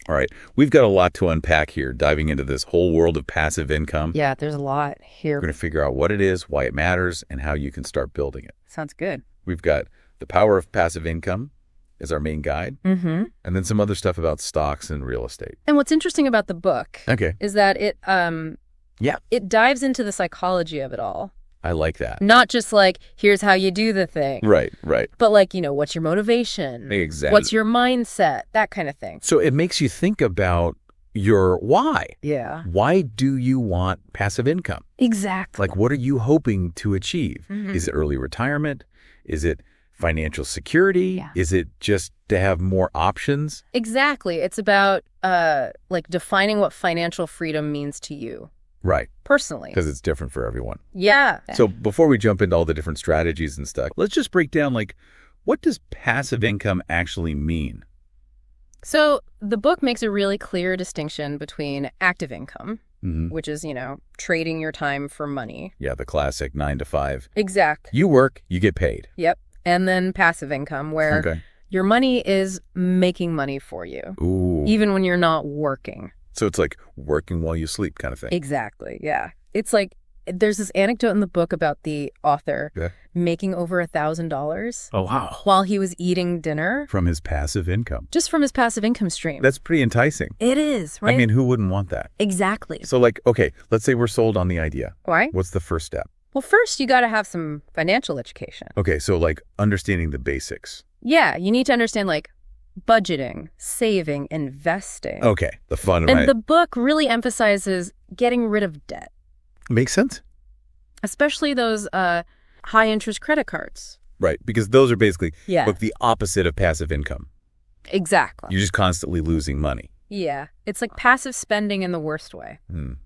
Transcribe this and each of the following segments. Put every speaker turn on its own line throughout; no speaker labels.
All right. We've got a lot to unpack here, diving into this whole world of passive income.
Yeah, there's a lot here.
We're going to figure out what it is, why it matters, and how you can start building it.
Sounds good.
We've got the power of passive income as our main guide, and then some other stuff about stocks and real estate.
And what's interesting about the book is that it dives into the psychology of it all.
I like that.
Not just like, here's how you do the thing.
Right, right.
But like, what's your motivation?
Exactly.
What's your mindset? That kind of thing.
So it makes you think about your why.
Yeah.
Why do you want passive income?
Exactly.
Like, what are you hoping to achieve? Is it early retirement? Is it financial security?
Yeah.
Is it just to have more options?
Exactly. It's about like defining what financial freedom means to you.
Right.
Personally.
Because it's different for everyone.
Yeah.
So before we jump into all the different strategies and stuff, let's just break down, like, what does passive income actually mean?
So the book makes a really clear distinction between active income, which is, trading your time for money.
Yeah, the classic 9 to 5.
Exact.
You work, you get paid.
Yep. And then passive income, where your money is making money for you.
Ooh.
Even when you're not working.
So it's like working while you sleep kind of thing.
Exactly, yeah. It's like, there's this anecdote in the book about the author making over $1,000.
Oh, wow.
While he was eating dinner.
From his passive income.
Just from his passive income stream.
That's pretty enticing.
It is, right?
I mean, who wouldn't want that?
Exactly.
So like, okay, let's say we're sold on the idea.
Right.
What's the first step?
Well, first, you got to have some financial education.
Okay, so like understanding the basics.
Yeah, you need to understand like budgeting, saving, investing.
Okay, the fun.
And the book really emphasizes getting rid of debt.
Makes sense.
Especially those high-interest credit cards.
Right, because those are basically
Yeah.
the opposite of passive income.
Exactly.
You're just constantly losing money.
Yeah. It's like passive spending in the worst way.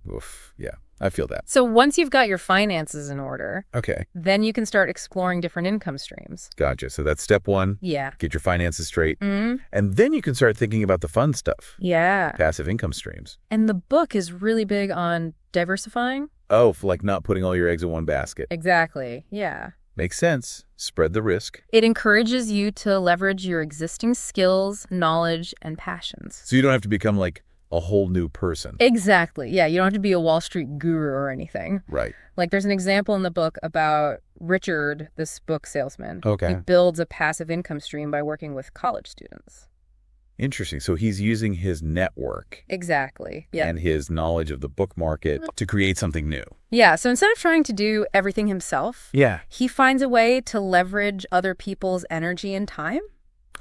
Oof. Yeah, I feel that.
So once you've got your finances in order,
Okay.
then you can start exploring different income streams.
Gotcha. So that's step one.
Yeah.
Get your finances straight.
Mm-hmm.
And then you can start thinking about the fun stuff.
Yeah.
Passive income streams.
And the book is really big on diversifying.
Oh, for like not putting all your eggs in one basket.
Exactly. Yeah.
Makes sense. Spread the risk.
It encourages you to leverage your existing skills, knowledge, and passions.
So you don't have to become like a whole new person.
Exactly. Yeah, you don't have to be a Wall Street guru or anything.
Right.
Like there's an example in the book about Richard, this book salesman.
Okay.
He builds a passive income stream by working with college students.
Interesting. So he's using his network
Exactly. Yeah.
and his knowledge of the book market to create something new.
Yeah. So instead of trying to do everything himself, he finds a way to leverage other people's energy and time.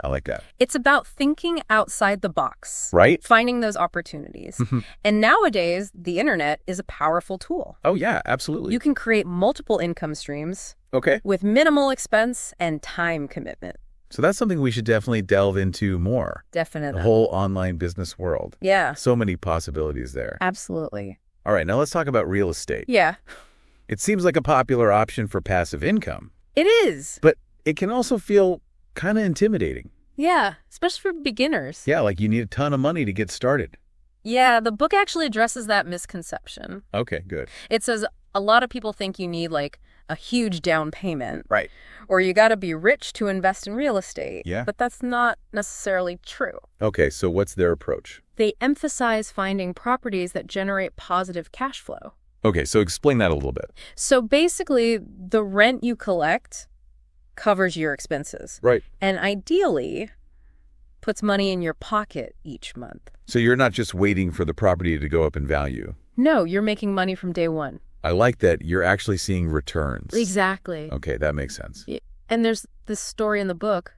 I like that.
It's about thinking outside the box.
Right.
Finding those opportunities. And nowadays, the internet is a powerful tool.
Oh, yeah, absolutely.
You can create multiple income streams
Okay.
with minimal expense and time commitment.
So that's something we should definitely delve into more.
Definitely.
The whole online business world.
Yeah.
So many possibilities there.
Absolutely.
All right, now let's talk about real estate.
Yeah.
It seems like a popular option for passive income,
It is.
but it can also feel kind of intimidating.
Yeah. Especially for beginners.
Yeah, like you need a ton of money to get started.
Yeah. The book actually addresses that misconception.
Okay, good.
It says a lot of people think you need like a huge down payment.
Right.
Or you got to be rich to invest in real estate.
Yeah.
But that's not necessarily true.
Okay, so what's their approach?
They emphasize finding properties that generate positive cash flow.
Okay, so explain that a little bit.
So basically, the rent you collect covers your expenses.
Right.
And ideally, puts money in your pocket each month.
So you're not just waiting for the property to go up in value.
No, you're making money from day one.
I like that you're actually seeing returns.
Exactly.
Okay, that makes sense.
And there's this story in the book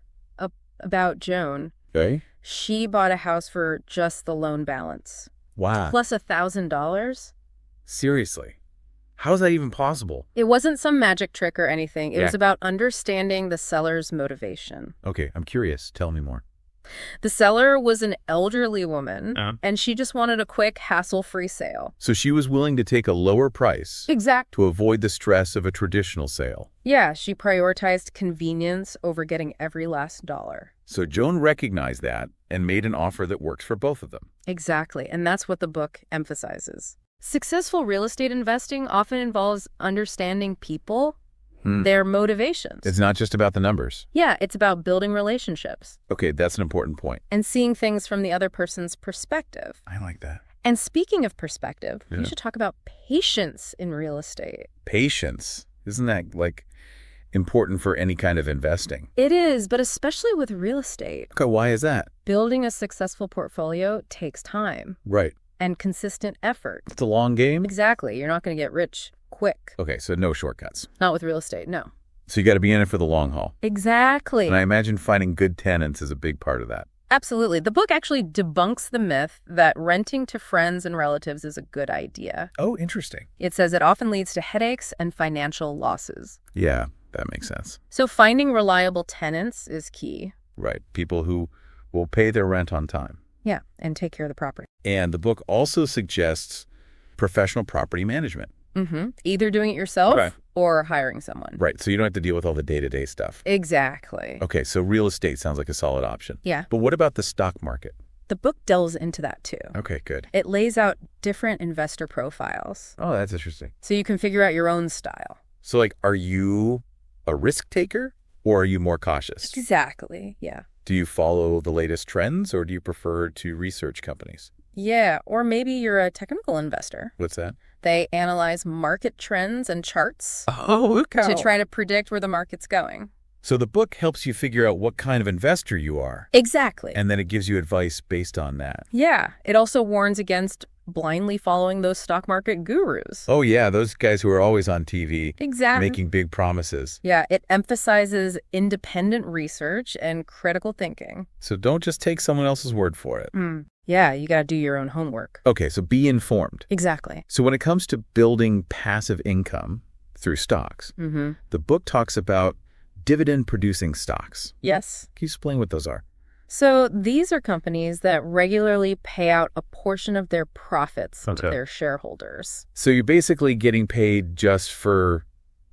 about Joan.
Okay.
She bought a house for just the loan balance.
Wow.
Plus $1,000.
Seriously. How is that even possible?
It wasn't some magic trick or anything. It
Yeah.
was about understanding the seller's motivation.
Okay, I'm curious. Tell me more.
The seller was an elderly woman, and she just wanted a quick, hassle-free sale.
So she was willing to take a lower price
Exact.
to avoid the stress of a traditional sale.
Yeah, she prioritized convenience over getting every last dollar.
So Joan recognized that and made an offer that works for both of them.
Exactly, and that's what the book emphasizes. Successful real estate investing often involves understanding people their motivations.
It's not just about the numbers.
Yeah, it's about building relationships.
Okay, that's an important point.
And seeing things from the other person's perspective.
I like that.
And speaking of perspective, you should talk about patience in real estate.
Patience. Isn't that, like, important for any kind of investing?
It is, but especially with real estate.
Okay, why is that?
Building a successful portfolio takes time.
Right.
And consistent effort.
It's a long game?
Exactly. You're not going to get rich quick.
Okay, so no shortcuts.
Not with real estate, no.
So you got to be in it for the long haul.
Exactly.
And I imagine finding good tenants is a big part of that.
Absolutely. The book actually debunks the myth that renting to friends and relatives is a good idea.
Oh, interesting.
It says it often leads to headaches and financial losses.
Yeah, that makes sense.
So finding reliable tenants is key.
Right. People who will pay their rent on time.
Yeah, and take care of the property.
And the book also suggests professional property management.
Either doing it yourself or hiring someone.
Right, so you don't have to deal with all the day-to-day stuff.
Exactly.
Okay, so real estate sounds like a solid option.
Yeah.
But what about the stock market?
The book delves into that too.
Okay, good.
It lays out different investor profiles.
Oh, that's interesting.
So you can figure out your own style.
So, like, are you a risk taker or are you more cautious?
Exactly, yeah.
Do you follow the latest trends or do you prefer to research companies?
Yeah, or maybe you're a technical investor.
What's that?
They analyze market trends and charts
to
try to predict where the market's going.
So the book helps you figure out what kind of investor you are.
Exactly.
And then it gives you advice based on that.
Yeah. It also warns against blindly following those stock market gurus.
Oh, yeah, those guys who are always on TV.
Exactly.
Making big promises.
Yeah, it emphasizes independent research and critical thinking.
So don't just take someone else's word for it.
Yeah, you got to do your own homework.
Okay, so be informed.
Exactly.
So when it comes to building passive income through stocks, the book talks about dividend-producing stocks.
Yes.
Can you explain what those are?
So these are companies that regularly pay out a portion of their profits to their shareholders.
So you're basically getting paid just for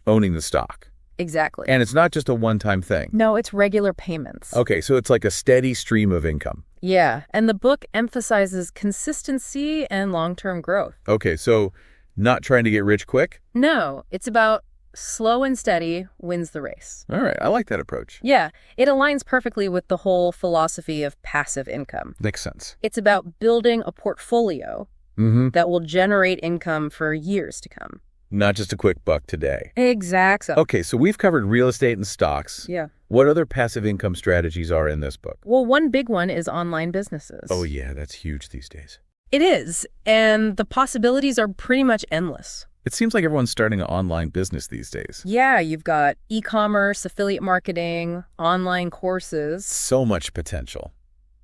owning the stock.
Exactly.
And it's not just a one-time thing.
No, it's regular payments.
Okay, so it's like a steady stream of income.
Yeah, and the book emphasizes consistency and long-term growth.
Okay, so not trying to get rich quick?
No, it's about slow and steady wins the race.
All right, I like that approach.
Yeah, it aligns perfectly with the whole philosophy of passive income.
Makes sense.
It's about building a portfolio that will generate income for years to come.
Not just a quick buck today.
Exactly.
Okay, so we've covered real estate and stocks.
Yeah.
What other passive income strategies are in this book?
Well, one big one is online businesses.
Oh, yeah, that's huge these days.
It is, and the possibilities are pretty much endless.
It seems like everyone's starting an online business these days.
Yeah, you've got e-commerce, affiliate marketing, online courses.
So much potential.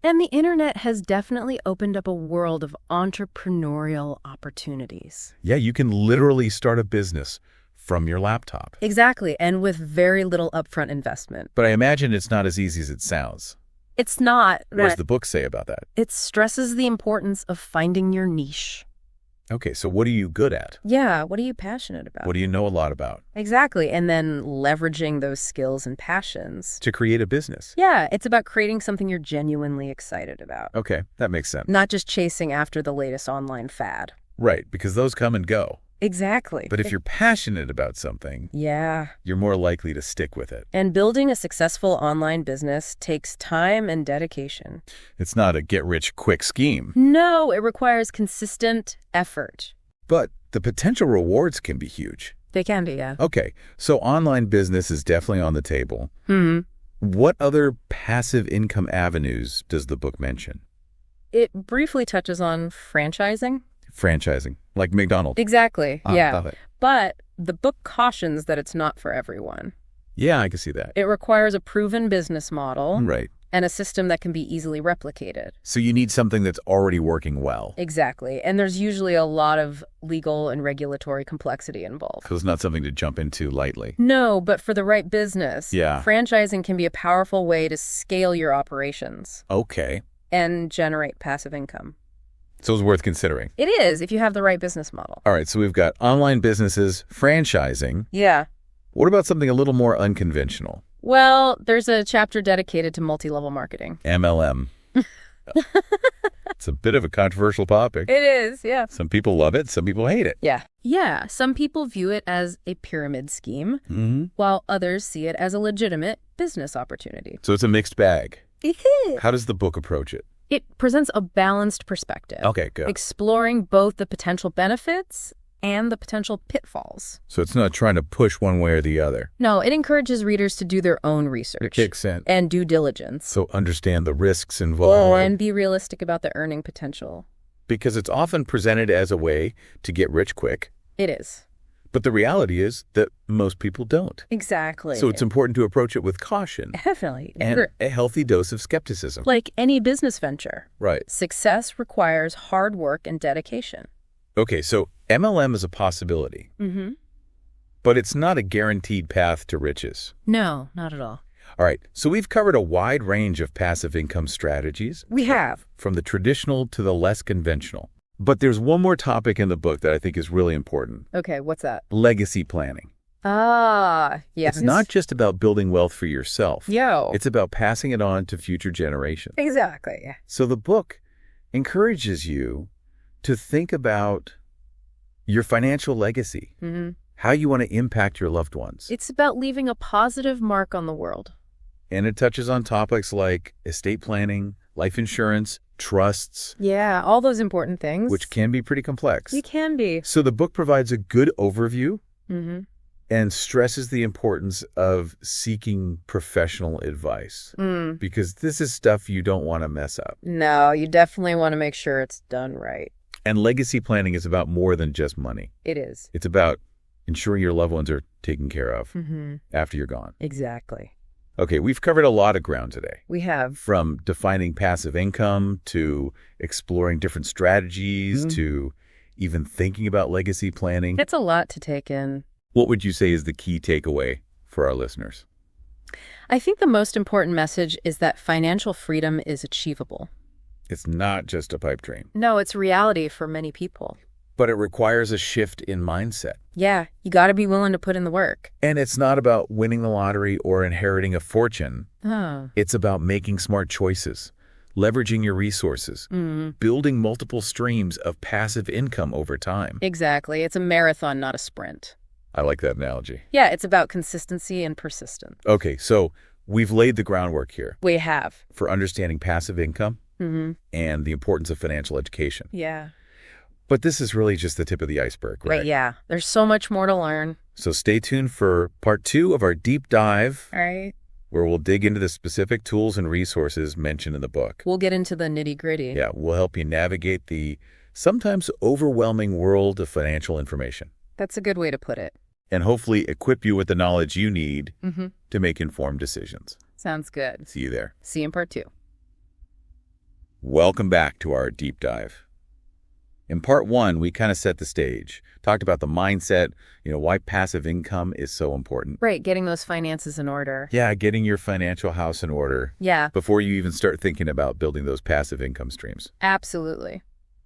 And the internet has definitely opened up a world of entrepreneurial opportunities.
Yeah, you can literally start a business from your laptop.
Exactly, and with very little upfront investment.
But I imagine it's not as easy as it sounds.
It's not.
What does the book say about that?
It stresses the importance of finding your niche.
Okay, so what are you good at?
Yeah, what are you passionate about?
What do you know a lot about?
Exactly, and then leveraging those skills and passions.
To create a business.
Yeah, it's about creating something you're genuinely excited about.
Okay, that makes sense.
Not just chasing after the latest online fad.
Right, because those come and go.
Exactly.
But if you're passionate about something,
yeah,
you're more likely to stick with it.
And building a successful online business takes time and dedication.
It's not a get-rich-quick scheme.
No, it requires consistent effort.
But the potential rewards can be huge.
They can be, yeah.
Okay, so online business is definitely on the table. What other passive income avenues does the book mention?
It briefly touches on franchising.
Franchising, like McDonald's.
Exactly, yeah.
Love it.
But the book cautions that it's not for everyone.
Yeah, I can see that.
It requires a proven business model.
Right.
And a system that can be easily replicated.
So you need something that's already working well.
Exactly. And there's usually a lot of legal and regulatory complexity involved.
So it's not something to jump into lightly.
No, but for the right business, franchising can be a powerful way to scale your operations.
Okay.
And generate passive income.
So it's worth considering.
It is, if you have the right business model.
All right, so we've got online businesses, franchising.
Yeah.
What about something a little more unconventional?
Well, there's a chapter dedicated to multi-level marketing.
MLM. It's a bit of a controversial topic.
It is, yeah.
Some people love it. Some people hate it.
Yeah. Yeah. Some people view it as a pyramid scheme, while others see it as a legitimate business opportunity.
So it's a mixed bag.
It is.
How does the book approach it?
It presents a balanced perspective.
Okay, good.
Exploring both the potential benefits and the potential pitfalls.
So it's not trying to push one way or the other.
No, it encourages readers to do their own research.
It kicks in.
And due diligence.
So understand the risks involved.
And be realistic about the earning potential.
Because it's often presented as a way to get rich quick.
It is.
But the reality is that most people don't.
Exactly.
So it's important to approach it with caution.
Definitely.
And a healthy dose of skepticism.
Like any business venture.
Right.
Success requires hard work and dedication.
Okay, so MLM is a possibility. But it's not a guaranteed path to riches.
No, not at all.
All right, so we've covered a wide range of passive income strategies.
We have.
From the traditional to the less conventional. But there's one more topic in the book that I think is really important.
Okay, what's that?
Legacy planning.
Ah, yes.
It's not just about building wealth for yourself.
Yo.
It's about passing it on to future generations.
Exactly.
So the book encourages you to think about your financial legacy, how you want to impact your loved ones.
It's about leaving a positive mark on the world.
And it touches on topics like estate planning, life insurance, trusts.
Yeah, all those important things.
Which can be pretty complex.
It can be.
So the book provides a good overview and stresses the importance of seeking professional advice. Because this is stuff you don't want to mess up.
No, you definitely want to make sure it's done right.
And legacy planning is about more than just money.
It is.
It's about ensuring your loved ones are taken care of after you're gone.
Exactly.
Okay, we've covered a lot of ground today.
We have.
From defining passive income to exploring different strategies to even thinking about legacy planning.
It's a lot to take in.
What would you say is the key takeaway for our listeners?
I think the most important message is that financial freedom is achievable.
It's not just a pipe dream.
No, it's reality for many people.
But it requires a shift in mindset.
Yeah, you got to be willing to put in the work.
And it's not about winning the lottery or inheriting a fortune.
Oh.
It's about making smart choices, leveraging your resources, building multiple streams of passive income over time.
Exactly. It's a marathon, not a sprint.
I like that analogy.
Yeah, it's about consistency and persistence.
Okay, so we've laid the groundwork here.
We have.
For understanding passive income and the importance of financial education.
Yeah.
But this is really just the tip of the iceberg, right?
Right, yeah. There's so much more to learn.
So stay tuned for part 2 of our deep dive.
All right.
Where we'll dig into the specific tools and resources mentioned in the book.
We'll get into the nitty-gritty.
Yeah, we'll help you navigate the sometimes overwhelming world of financial information.
That's a good way to put it.
And hopefully equip you with the knowledge you need to make informed decisions.
Sounds good.
See you there.
See you in part 2.
Welcome back to our deep dive. In part 1, we kind of set the stage, talked about the mindset, why passive income is so important.
Right, getting those finances in order.
Yeah, getting your financial house in order.
Yeah.
Before you even start thinking about building those passive income streams.
Absolutely.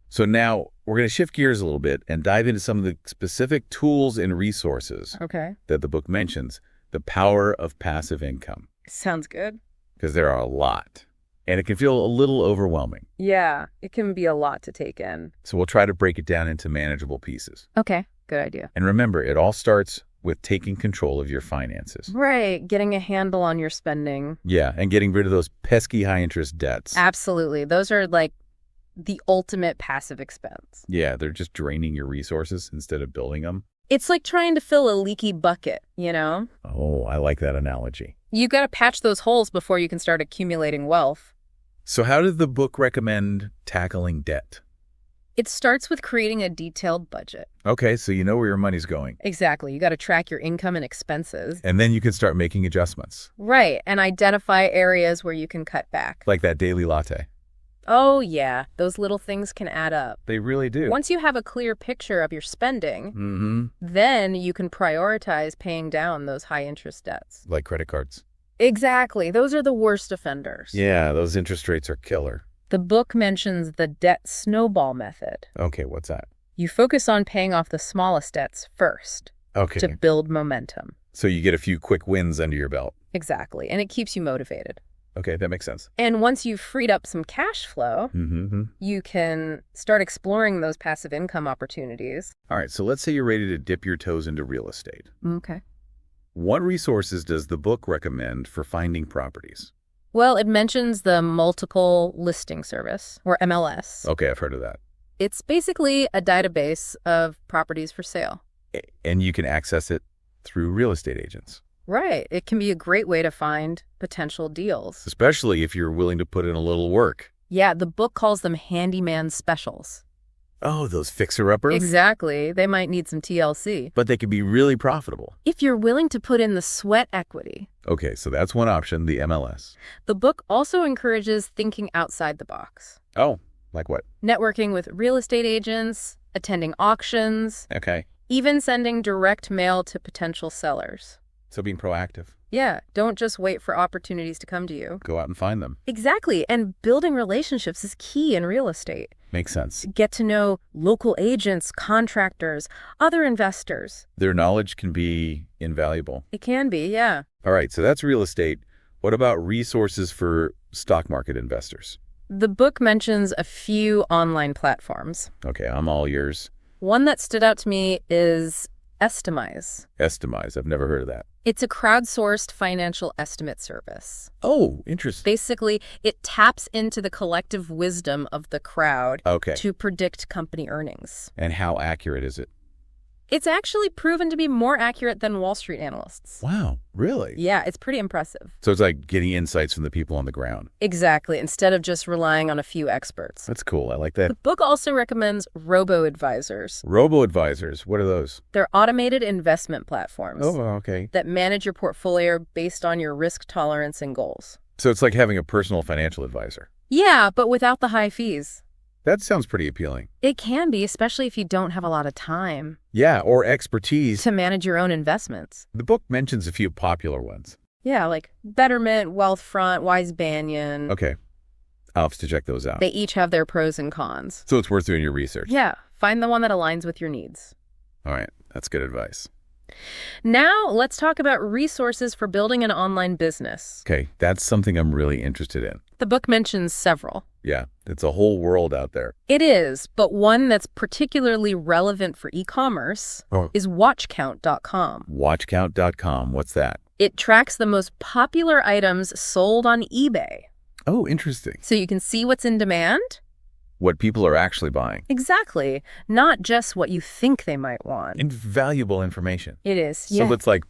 So now we're going to shift gears a little bit and dive into some of the specific tools and resources that the book mentions. The power of passive income.
Sounds good.
Because there are a lot. And it can feel a little overwhelming.
Yeah, it can be a lot to take in.
So we'll try to break it down into manageable pieces.
Okay, good idea.
And remember, it all starts with taking control of your finances.
Right, getting a handle on your spending.
Yeah, and getting rid of those pesky high-interest debts.
Absolutely. Those are like the ultimate passive expense.
Yeah, they're just draining your resources instead of building them.
It's like trying to fill a leaky bucket,
Oh, I like that analogy.
You got to patch those holes before you can start accumulating wealth.
So how did the book recommend tackling debt?
It starts with creating a detailed budget.
Okay, so you know where your money's going.
Exactly. You got to track your income and expenses.
And then you can start making adjustments.
Right, and identify areas where you can cut back.
Like that daily latte.
Oh, yeah. Those little things can add up.
They really do.
Once you have a clear picture of your spending, then you can prioritize paying down those high-interest debts.
Like credit cards.
Exactly. Those are the worst offenders.
Yeah, those interest rates are killer.
The book mentions the debt snowball method.
Okay, what's that?
You focus on paying off the smallest debts first to build momentum.
So you get a few quick wins under your belt.
Exactly. And it keeps you motivated.
Okay, that makes sense.
And once you've freed up some cash flow, you can start exploring those passive income opportunities.
All right, so let's say you're ready to dip your toes into real estate.
Okay.
What resources does the book recommend for finding properties?
Well, it mentions the multiple listing service, or MLS.
Okay, I've heard of that.
It's basically a database of properties for sale.
And you can access it through real estate agents.
Right. It can be a great way to find potential deals.
Especially if you're willing to put in a little work.
Yeah, the book calls them handyman specials.
Oh, those fixer-uppers?
Exactly. They might need some TLC.
But they can be really profitable.
If you're willing to put in the sweat equity.
Okay, so that's one option, the MLS.
The book also encourages thinking outside the box.
Oh, like what?
Networking with real estate agents, attending auctions.
Okay.
Even sending direct mail to potential sellers.
So being proactive.
Yeah, don't just wait for opportunities to come to you.
Go out and find them.
Exactly, and building relationships is key in real estate.
Makes sense.
Get to know local agents, contractors, other investors.
Their knowledge can be invaluable.
It can be, yeah.
All right, so that's real estate. What about resources for stock market investors?
The book mentions a few online platforms.
Okay, I'm all ears.
One that stood out to me is Estimize.
Estimize, I've never heard of that.
It's a crowdsourced financial estimate service.
Oh, interesting.
Basically, it taps into the collective wisdom of the crowd to predict company earnings.
And how accurate is it?
It's actually proven to be more accurate than Wall Street analysts.
Wow, really?
Yeah, it's pretty impressive.
So it's like getting insights from the people on the ground.
Exactly, instead of just relying on a few experts.
That's cool. I like that.
The book also recommends robo-advisors.
Robo-advisors, what are those?
They're automated investment platforms.
Oh, okay.
That manage your portfolio based on your risk tolerance and goals.
So it's like having a personal financial advisor.
Yeah, but without the high fees.
That sounds pretty appealing.
It can be, especially if you don't have a lot of time.
Yeah, or expertise.
To manage your own investments.
The book mentions a few popular ones.
Yeah, like Betterment, Wealthfront, Wise Banyan.
Okay. I'll have to check those out.
They each have their pros and cons.
So it's worth doing your research.
Yeah, find the one that aligns with your needs.
All right, that's good advice.
Now, let's talk about resources for building an online business.
Okay, that's something I'm really interested in.
The book mentions several.
Yeah, it's a whole world out there.
It is, but one that's particularly relevant for e-commerce is watchcount.com.
Watchcount.com, what's that?
It tracks the most popular items sold on eBay.
Oh, interesting.
So you can see what's in demand.
What people are actually buying.
Exactly. Not just what you think they might want.
Invaluable information.
It is,
So it's like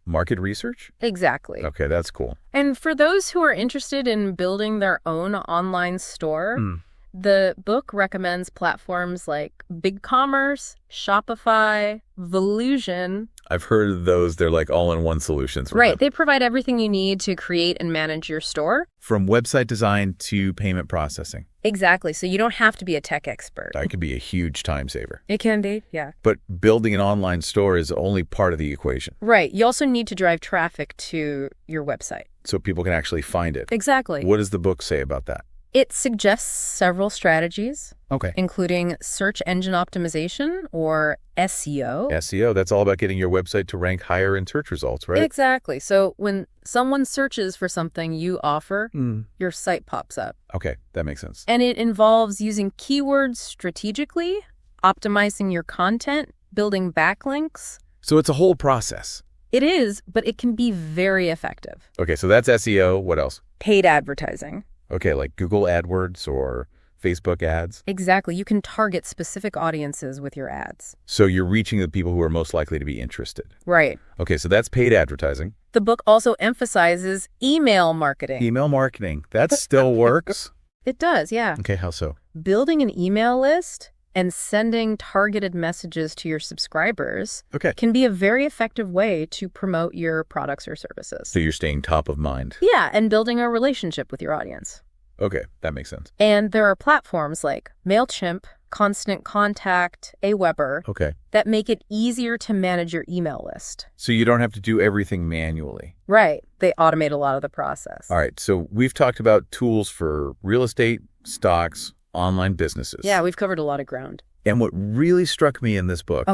market research?
Exactly.
Okay, that's cool.
And for those who are interested in building their own online store, the book recommends platforms like BigCommerce, Shopify, Volusion.
I've heard of those. They're like all-in-one solutions.
Right. They provide everything you need to create and manage your store.
From website design to payment processing.
Exactly. So you don't have to be a tech expert.
That could be a huge time saver.
It can be, yeah.
But building an online store is only part of the equation.
Right. You also need to drive traffic to your website.
So people can actually find it.
Exactly.
What does the book say about that?
It suggests several strategies, including search engine optimization, or SEO.
SEO, that's all about getting your website to rank higher in search results, right?
Exactly. So when someone searches for something you offer, your site pops up.
Okay, that makes sense.
And it involves using keywords strategically, optimizing your content, building backlinks.
So it's a whole process.
It is, but it can be very effective.
Okay, so that's SEO. What else?
Paid advertising.
Okay, like Google AdWords or Facebook ads?
Exactly. You can target specific audiences with your ads.
So you're reaching the people who are most likely to be interested.
Right.
Okay, so that's paid advertising.
The book also emphasizes email marketing.
Email marketing. That still works?
It does, yeah.
Okay, how so?
Building an email list and sending targeted messages to your subscribers can be a very effective way to promote your products or services.
So you're staying top of mind.
Yeah, and building a relationship with your audience.
Okay, that makes sense.
And there are platforms like MailChimp, Constant Contact, Aweber that make it easier to manage your email list.
So you don't have to do everything manually.
Right. They automate a lot of the process.
All right, so we've talked about tools for real estate, stocks, online businesses.
Yeah, we've covered a lot of ground.
And what really struck me in this book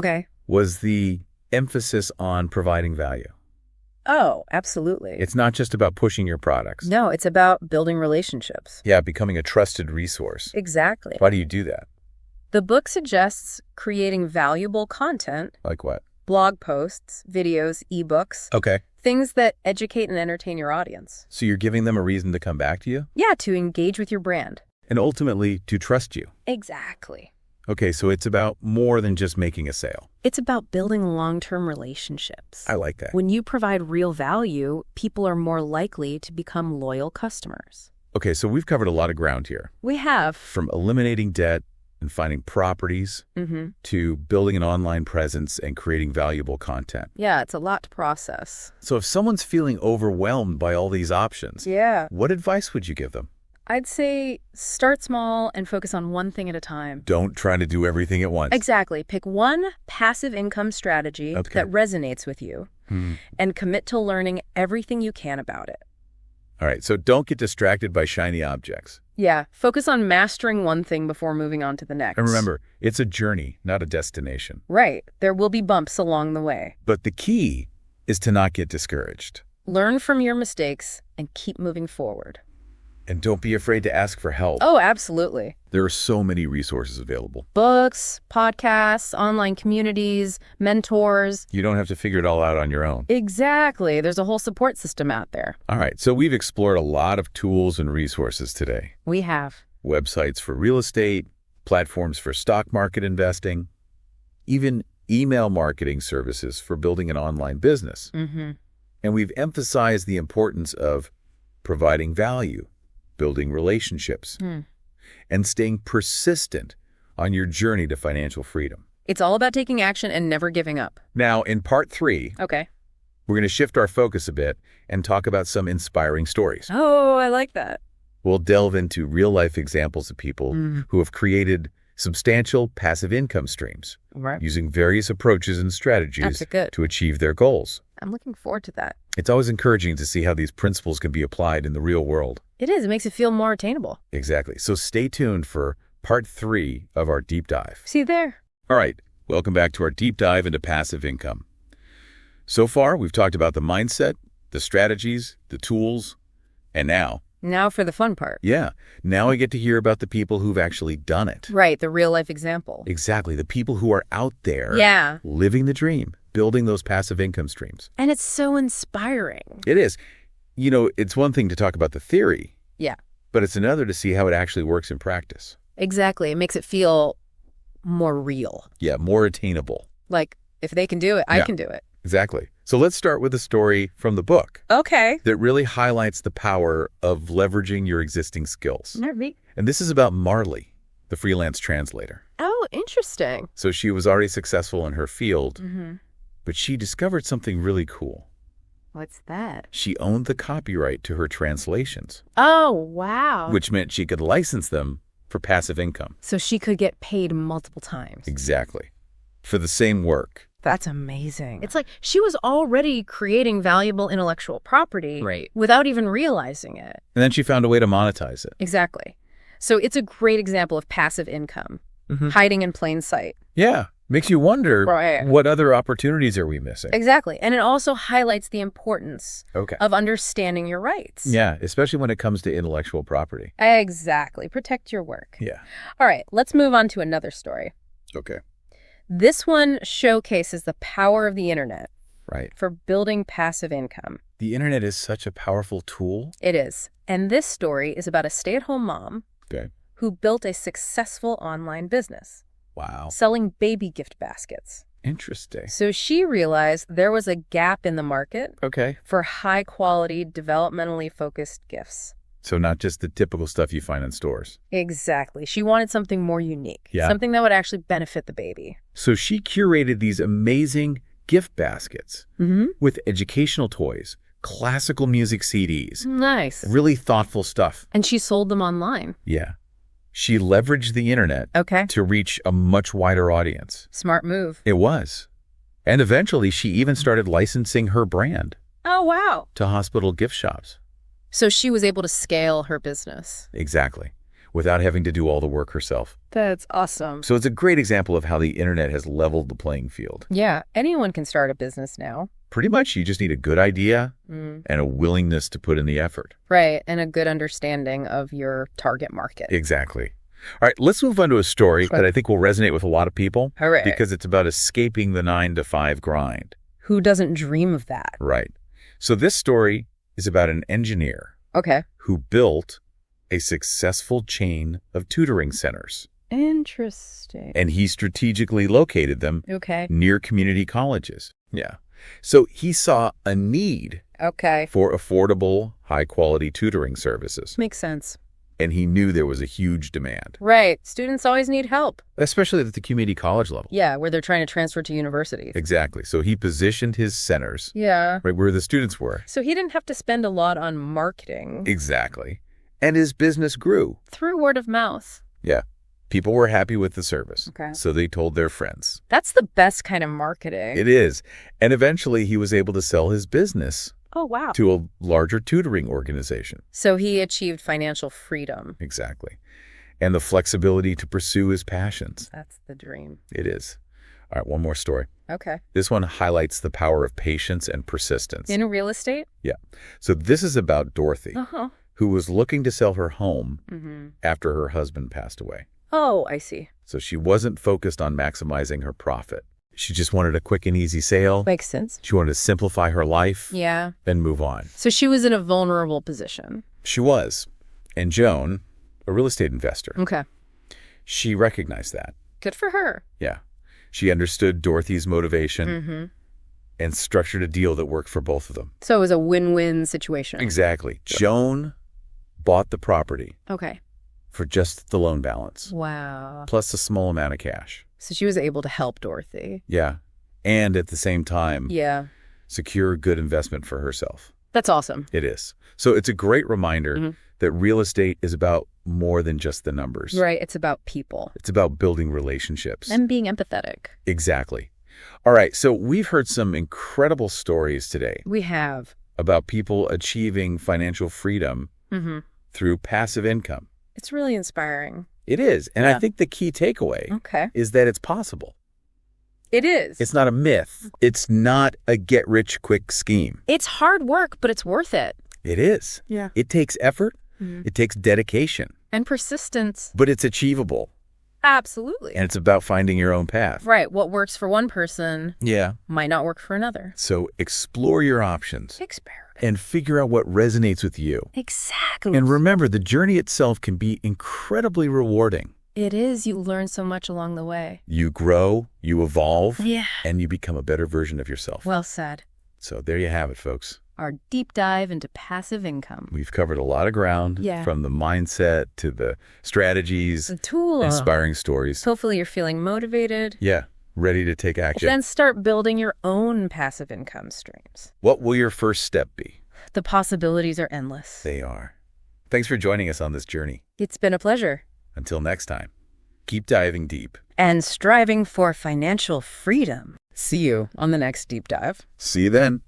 was the emphasis on providing value.
Oh, absolutely.
It's not just about pushing your products.
No, it's about building relationships.
Yeah, becoming a trusted resource.
Exactly.
Why do you do that?
The book suggests creating valuable content.
Like what?
Blog posts, videos, ebooks.
Okay.
Things that educate and entertain your audience.
So you're giving them a reason to come back to you?
Yeah, to engage with your brand.
And ultimately, to trust you.
Exactly.
Okay, so it's about more than just making a sale.
It's about building long-term relationships.
I like that.
When you provide real value, people are more likely to become loyal customers.
Okay, so we've covered a lot of ground here.
We have.
From eliminating debt and finding properties to building an online presence and creating valuable content.
Yeah, it's a lot to process.
So if someone's feeling overwhelmed by all these options, what advice would you give them?
I'd say start small and focus on one thing at a time.
Don't try to do everything at once.
Exactly. Pick one passive income strategy that resonates with you and commit to learning everything you can about it.
All right, so don't get distracted by shiny objects.
Yeah, focus on mastering one thing before moving on to the next.
And remember, it's a journey, not a destination.
Right. There will be bumps along the way.
But the key is to not get discouraged.
Learn from your mistakes and keep moving forward.
And don't be afraid to ask for help.
Oh, absolutely.
There are so many resources available.
Books, podcasts, online communities, mentors.
You don't have to figure it all out on your own.
Exactly. There's a whole support system out there.
All right, so we've explored a lot of tools and resources today.
We have.
Websites for real estate, platforms for stock market investing, even email marketing services for building an online business. And we've emphasized the importance of providing value, building relationships, and staying persistent on your journey to financial freedom.
It's all about taking action and never giving up.
Now, in part 3, we're going to shift our focus a bit and talk about some inspiring stories.
Oh, I like that.
We'll delve into real-life examples of people who have created substantial passive income streams using various approaches and strategies to achieve their goals.
I'm looking forward to that.
It's always encouraging to see how these principles can be applied in the real world.
It is. It makes it feel more attainable.
Exactly. So stay tuned for part 3 of our deep dive.
See you there.
All right. Welcome back to our deep dive into passive income. So far, we've talked about the mindset, the strategies, the tools, and now
for the fun part.
Yeah. Now I get to hear about the people who've actually done it.
Right. The real life example.
Exactly. The people who are out there living the dream, building those passive income streams.
And it's so inspiring.
It is. You know, it's one thing to talk about the theory.
Yeah.
But it's another to see how it actually works in practice.
Exactly. It makes it feel more real.
Yeah, more attainable.
Like, if they can do it, I can do it.
Exactly. So let's start with a story from the book.
Okay.
That really highlights the power of leveraging your existing skills.
Nervy.
And this is about Marley, the freelance translator.
Oh, interesting.
So she was already successful in her field, but she discovered something really cool.
What's that?
She owned the copyright to her translations.
Oh, wow.
Which meant she could license them for passive income.
So she could get paid multiple times.
Exactly. For the same work.
That's amazing. It's like she was already creating valuable intellectual property without even realizing it.
And then she found a way to monetize it.
Exactly. So it's a great example of passive income, hiding in plain sight.
Yeah. Makes you wonder, what other opportunities are we missing?
Exactly. And it also highlights the importance of understanding your rights.
Yeah, especially when it comes to intellectual property.
Exactly. Protect your work.
Yeah.
All right, let's move on to another story.
Okay.
This one showcases the power of the internet for building passive income.
The internet is such a powerful tool.
It is. And this story is about a stay-at-home mom who built a successful online business.
Wow.
Selling baby gift baskets.
Interesting.
So she realized there was a gap in the market for high-quality, developmentally focused gifts.
So not just the typical stuff you find in stores.
Exactly. She wanted something more unique. Something that would actually benefit the baby.
So she curated these amazing gift baskets with educational toys, classical music CDs.
Nice.
Really thoughtful stuff.
And she sold them online.
Yeah. She leveraged the internet to reach a much wider audience.
Smart move.
It was. And eventually, she even started licensing her brand.
Oh, wow.
To hospital gift shops.
So she was able to scale her business.
Exactly. Without having to do all the work herself.
That's awesome.
So it's a great example of how the internet has leveled the playing field.
Yeah. Anyone can start a business now.
Pretty much you just need a good idea and a willingness to put in the effort.
Right, and a good understanding of your target market.
Exactly. All right, let's move on to a story that I think will resonate with a lot of people.
Hooray.
Because it's about escaping the 9-to-5 grind.
Who doesn't dream of that?
Right. So this story is about an engineer
Okay.
who built a successful chain of tutoring centers.
Interesting.
And he strategically located them
Okay.
near community colleges. Yeah. So he saw a need
Okay.
for affordable, high-quality tutoring services.
Makes sense.
And he knew there was a huge demand,
Right. Students always need help.
especially at the community college level.
Yeah, where they're trying to transfer to universities.
Exactly. So he positioned his centers
Yeah.
right where the students were.
So he didn't have to spend a lot on marketing.
Exactly. And his business grew.
Through word of mouth.
Yeah. People were happy with the service.
Okay.
So they told their friends.
That's the best kind of marketing.
It is. And eventually he was able to sell his business
Oh, wow.
to a larger tutoring organization.
So he achieved financial freedom.
Exactly. And the flexibility to pursue his passions.
That's the dream.
It is. All right, one more story.
Okay.
This one highlights the power of patience and persistence.
In real estate?
Yeah. So this is about Dorothy,
Uh-huh.
who was looking to sell her home after her husband passed away.
Oh, I see.
So she wasn't focused on maximizing her profit. She just wanted a quick and easy sale.
Makes sense.
She wanted to simplify her life
Yeah.
and move on.
So she was in a vulnerable position.
She was. And Joan, a real estate investor,
Okay.
she recognized that.
Good for her.
Yeah. She understood Dorothy's motivation and structured a deal that worked for both of them.
So it was a win-win situation.
Exactly. Joan bought the property
Okay.
for just the loan balance,
Wow.
plus a small amount of cash.
So she was able to help Dorothy.
Yeah. And at the same time,
Yeah.
secure good investment for herself.
That's awesome.
It is. So it's a great reminder that real estate is about more than just the numbers.
Right. It's about people.
It's about building relationships.
And being empathetic.
Exactly. All right. So we've heard some incredible stories today
We have.
about people achieving financial freedom through passive income.
It's really inspiring.
It is. And
Yeah.
I think the key takeaway
Okay.
is that it's possible.
It is.
It's not a myth. It's not a get-rich-quick scheme.
It's hard work, but it's worth it.
It is.
Yeah.
It takes effort. It takes dedication.
And persistence.
But it's achievable.
Absolutely.
And it's about finding your own path.
Right. What works for one person
Yeah.
might not work for another.
So explore your options
Experiment.
and figure out what resonates with you.
Exactly.
And remember, the journey itself can be incredibly rewarding.
It is. You learn so much along the way.
You grow, you evolve,
Yeah.
and you become a better version of yourself.
Well said.
So there you have it, folks.
Our deep dive into passive income.
We've covered a lot of ground,
Yeah.
from the mindset to the strategies,
The tool.
inspiring stories.
Hopefully you're feeling motivated.
Yeah, ready to take action.
Then start building your own passive income streams.
What will your first step be?
The possibilities are endless.
They are. Thanks for joining us on this journey.
It's been a pleasure.
Until next time, keep diving deep.
And striving for financial freedom. See you on the next deep dive.
See you then.